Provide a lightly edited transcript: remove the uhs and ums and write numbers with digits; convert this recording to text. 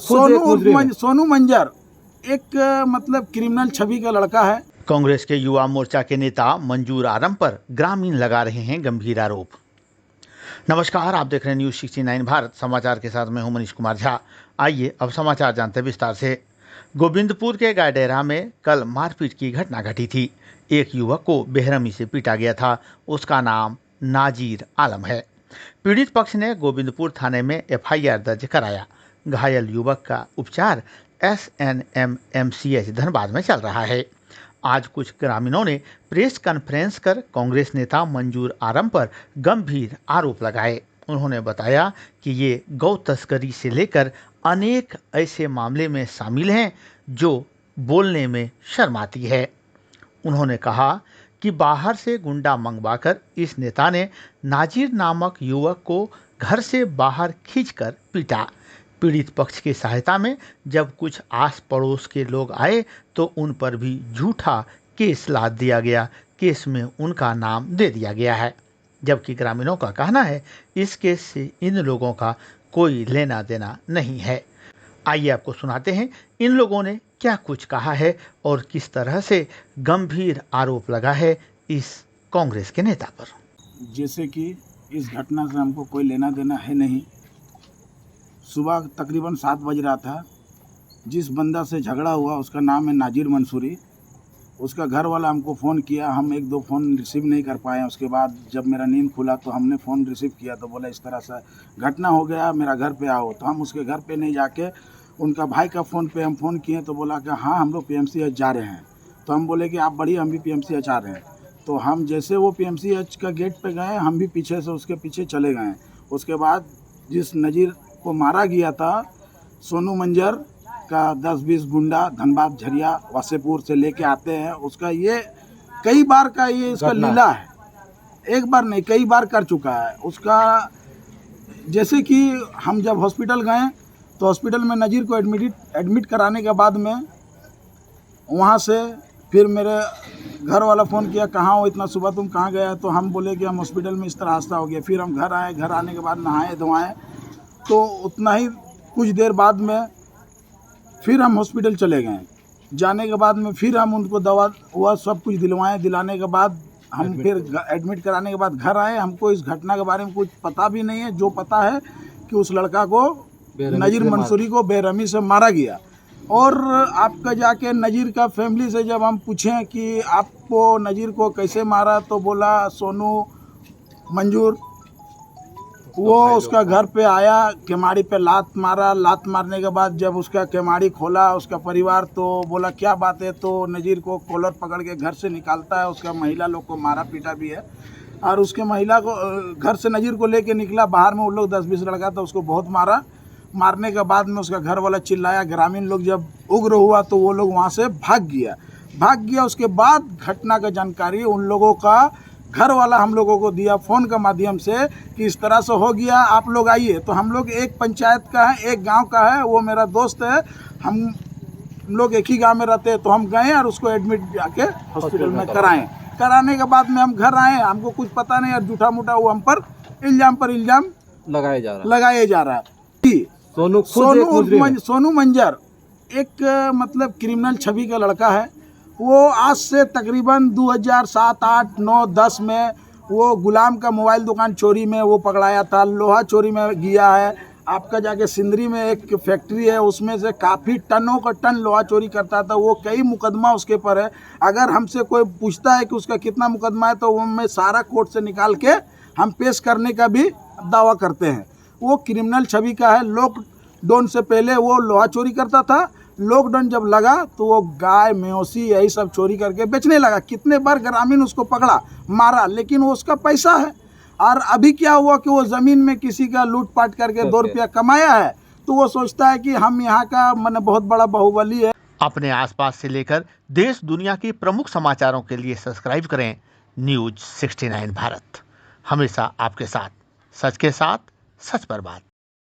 सोनू मंजर एक मतलब क्रिमिनल छवि का लड़का है। कांग्रेस के युवा मोर्चा के नेता मंजूर आलम पर ग्रामीण लगा रहे हैं गंभीर आरोप। नमस्कार, आप देख रहे हैं न्यूज 69 भारत समाचार के साथ मैं हूं मनीष कुमार झा। आइए अब समाचार जानते हैं विस्तार से। गोविंदपुर के गायडेरा में कल मारपीट की घटना घटी थी। एक युवक को बेरहमी से पीटा गया था। उसका नाम नाजीर आलम है। पीड़ित पक्ष ने गोविंदपुर थाने में एफआईआर दर्ज कराया। घायल युवक का उपचार SNMMCH धनबाद में चल रहा है। आज कुछ ग्रामीणों ने प्रेस कॉन्फ्रेंस कर कांग्रेस नेता मंजूर आलम पर गंभीर आरोप लगाए। उन्होंने बताया कि ये गौ तस्करी से लेकर अनेक ऐसे मामले में शामिल हैं जो बोलने में शर्म आती है। उन्होंने कहा कि बाहर से गुंडा मंगवाकर इस नेता ने नाजिर नामक युवक को घर से बाहर खींचकर पीटा। पीड़ित पक्ष की सहायता में जब कुछ आस पड़ोस के लोग आए तो उन पर भी झूठा केस लाद दिया गया। केस में उनका नाम दे दिया गया है, जबकि ग्रामीणों का कहना है इस केस से इन लोगों का कोई लेना देना नहीं है। आइए आपको सुनाते हैं इन लोगों ने क्या कुछ कहा है और किस तरह से गंभीर आरोप लगा है इस कांग्रेस के नेता पर। जैसे कि इस घटना से हमको कोई लेना देना है नहीं। सुबह तकरीबन 7 बज रहा था। जिस बंदा से झगड़ा हुआ उसका नाम है नाजिर मंसूरी। उसका घर वाला हमको फ़ोन किया, हम 1-2 फ़ोन रिसीव नहीं कर पाए। उसके बाद जब मेरा नींद खुला तो हमने फ़ोन रिसीव किया तो बोला इस तरह से घटना हो गया, मेरा घर पे आओ। तो हम उसके घर पे नहीं जाके उनका भाई का फ़ोन पे हम फ़ोन किए तो बोला कि हाँ हम लोग PMCH जा रहे हैं। तो हम बोले कि आप बढ़िए, हम भी PMCH आ रहे हैं। तो हम जैसे वो PMCH का गेट पे गए, हम भी पीछे से उसके पीछे चले गए। उसके बाद जिस नज़ीर को मारा गया था, सोनू मंजर का 10-20 गुंडा धनबाद झरिया वासेपुर से लेके आते हैं। उसका ये कई बार का ये इसका लीला है, एक बार नहीं कई बार कर चुका है। उसका जैसे कि हम जब हॉस्पिटल गए तो हॉस्पिटल में नज़ीर को एडमिट कराने के बाद में वहाँ से फिर मेरे घर वाला फ़ोन किया, कहाँ हो इतना सुबह, तुम कहाँ गया? तो हम बोले कि हम हॉस्पिटल में इस तरह हादसा हो गया। फिर हम घर आए, घर आने के बाद नहाए धोआए तो उतना ही कुछ देर बाद में फिर हम हॉस्पिटल चले गए। जाने के बाद में फिर हम उनको दवा हुआ सब कुछ दिलवाएं। दिलाने के बाद हम फिर एडमिट कराने के बाद घर आए। हमको इस घटना के बारे में कुछ पता भी नहीं है। जो पता है कि उस लड़का को नज़ीर मंसूरी को बेरहमी से मारा गया। और आपका जाके नज़ीर का फैमिली से जब हम पूछें कि आपको नज़ीर को कैसे मारा तो बोला सोनू मंजूर वो उसका घर पे आया, केमाड़ी पे लात मारा। लात मारने के बाद जब उसका केमाड़ी खोला उसका परिवार तो बोला क्या बात है, तो नज़ीर को कॉलर पकड़ के घर से निकालता है। उसका महिला लोग को मारा पीटा भी है। और उसके महिला को घर से नज़ीर को लेके निकला, बाहर में उन लोग 10-20 लड़का था, उसको बहुत मारा। मारने के बाद में उसका घर वाला चिल्लाया। ग्रामीण लोग जब उग्र हुआ तो वो लोग वहाँ से भाग गया। उसके बाद घटना का जानकारी उन लोगों का घर वाला हम लोगों को दिया फ़ोन के माध्यम से कि इस तरह से हो गया, आप लोग आइए। तो हम लोग एक पंचायत का है, एक गांव का है, वो मेरा दोस्त है, हम लोग एक ही गांव में रहते हैं। तो हम गए और उसको एडमिट जाके हॉस्पिटल में कराने के बाद में हम घर आए। हमको कुछ पता नहीं, और झूठा मूठा वो हम पर इल्ज़ाम लगाया जा रहा है। सोनू मंजर एक मतलब क्रिमिनल छवि का लड़का है। वो आज से तकरीबन 2007, 8, 9, 10 में वो गुलाम का मोबाइल दुकान चोरी में वो पकड़ाया था। लोहा चोरी में गया है। आपका जाके सिंदरी में एक फैक्ट्री है, उसमें से काफ़ी टनों का टन लोहा चोरी करता था। वो कई मुकदमा उसके पर है। अगर हमसे कोई पूछता है कि उसका कितना मुकदमा है तो वो मैं सारा कोर्ट से निकाल के हम पेश करने का भी दावा करते हैं। वो क्रिमिनल छवि का है। लॉकडाउन से पहले वो लोहा चोरी करता था। लॉकडाउन जब लगा तो वो गाय मवेशी यही सब चोरी करके बेचने लगा। कितने बार ग्रामीण उसको पकड़ा मारा, लेकिन वो उसका पैसा है। और अभी क्या हुआ कि वो ज़मीन में किसी का लूटपाट करके 2 रुपया कमाया है तो वो सोचता है कि हम यहाँ का माने बहुत बड़ा बाहुबली है। अपने आसपास से लेकर देश दुनिया के प्रमुख समाचारों के लिए सब्सक्राइब करें न्यूज 69 भारत। हमेशा आपके साथ, सच के साथ, सच पर बात।